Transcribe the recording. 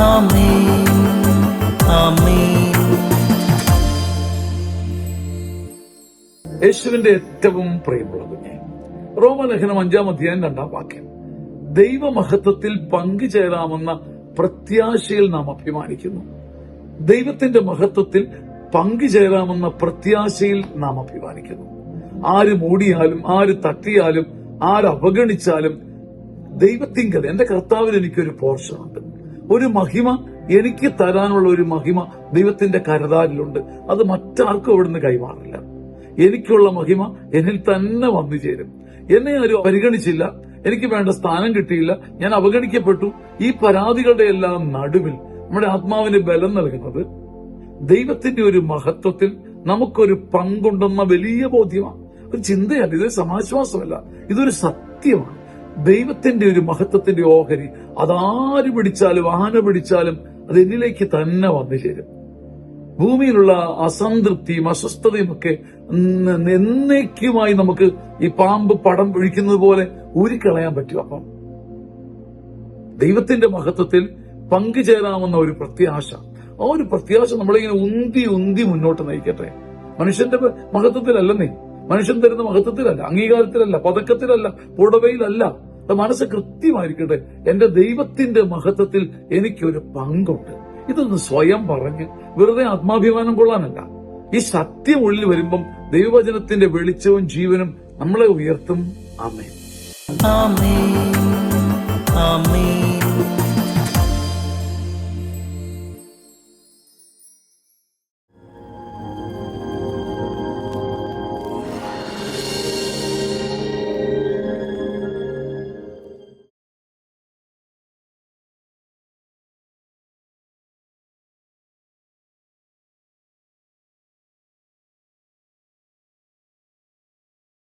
ആമേൻ, ആമേൻ. യേശുവിന്റെ ഏറ്റവും പ്രിയമുള്ള കുഞ്ഞെ, റോമലേഖനം 5-ാം അധ്യായം 2-ാം വാക്യം, ദൈവമഹത്വത്തിൽ പങ്കുചേരാമെന്ന പ്രത്യാശയിൽ നാം അഭിമാനിക്കുന്നു. ദൈവത്തിന്റെ മഹത്വത്തിൽ പങ്കുചേരാമെന്ന പ്രത്യാശയിൽ നാം അഭിമാനിക്കുന്നു. ആര് മൂടിയാലും, ആര് തട്ടിയാലും, ആര് അവഗണിച്ചാലും ദൈവത്തിങ്കൽ എന്റെ കർത്താവിന് എനിക്കൊരു പോർഷനുണ്ട്. ഒരു മഹിമ എനിക്ക് തരാനുള്ള ഒരു മഹിമ ദൈവത്തിന്റെ കരുതാലിലുണ്ട്. അത് മറ്റാർക്കും അവിടുന്ന് കൈമാറില്ല. എനിക്കുള്ള മഹിമ എന്നിൽ തന്നെ വന്നു ചേരും. എന്നെ ആരും പരിഗണിച്ചില്ല, എനിക്ക് വേണ്ട സ്ഥാനം കിട്ടിയില്ല, ഞാൻ അവഗണിക്കപ്പെട്ടു. ഈ പരാതികളുടെ എല്ലാം നടുവിൽ നമ്മുടെ ആത്മാവിന് ബലം നൽകുന്നത് ദൈവത്തിന്റെ ഒരു മഹത്വത്തിൽ നമുക്കൊരു പങ്കുണ്ടെന്ന വലിയ ബോധ്യമാണ്. ഒരു ചിന്തയല്ല, ഇതൊരു സമാശ്വാസമല്ല, ഇതൊരു സത്യമാണ്. ദൈവത്തിന്റെ ഒരു മഹത്വത്തിന്റെ ഓഹരി അതാര് പിടിച്ചാലും, ആന പിടിച്ചാലും അത് എന്നിലേക്ക് തന്നെ വന്നു ചേരും. ഭൂമിയിലുള്ള അസംതൃപ്തിയും അസ്വസ്ഥതയും ഒക്കെ എന്നേക്കുമായി നമുക്ക് ഈ പാമ്പ് പടം പിടിക്കുന്നത് പോലെ ഊരിക്കളയാൻ പറ്റും. അപ്പം ദൈവത്തിന്റെ മഹത്വത്തിൽ പങ്കുചേരാമെന്ന ഒരു പ്രത്യാശ, ആ ഒരു പ്രത്യാശ നമ്മളിങ്ങനെ ഉന്തി ഉന്തി മുന്നോട്ട് നയിക്കട്ടെ. മനുഷ്യന്റെ മഹത്വത്തിലല്ലെന്നേ, മനുഷ്യൻ തരുന്ന മഹത്വത്തിലല്ല, അംഗീകാരത്തിലല്ല, പതക്കത്തിലല്ല, പുടവയിലല്ല. മനസ്സ് കൃത്യമായിരിക്കട്ടെ, എന്റെ ദൈവത്തിന്റെ മഹത്വത്തിൽ എനിക്കൊരു പങ്കുണ്ട്. ഇതൊന്ന് സ്വയം പറഞ്ഞ് വെറുതെ ആത്മാഭിമാനം കൊള്ളാനല്ല. ഈ സത്യം ഉള്ളിൽ വരുമ്പം ദൈവവചനത്തിന്റെ വെളിച്ചവും ജീവനും നമ്മളെ ഉയർത്തും. ആമേൻ, ആമേൻ, ആമേൻ.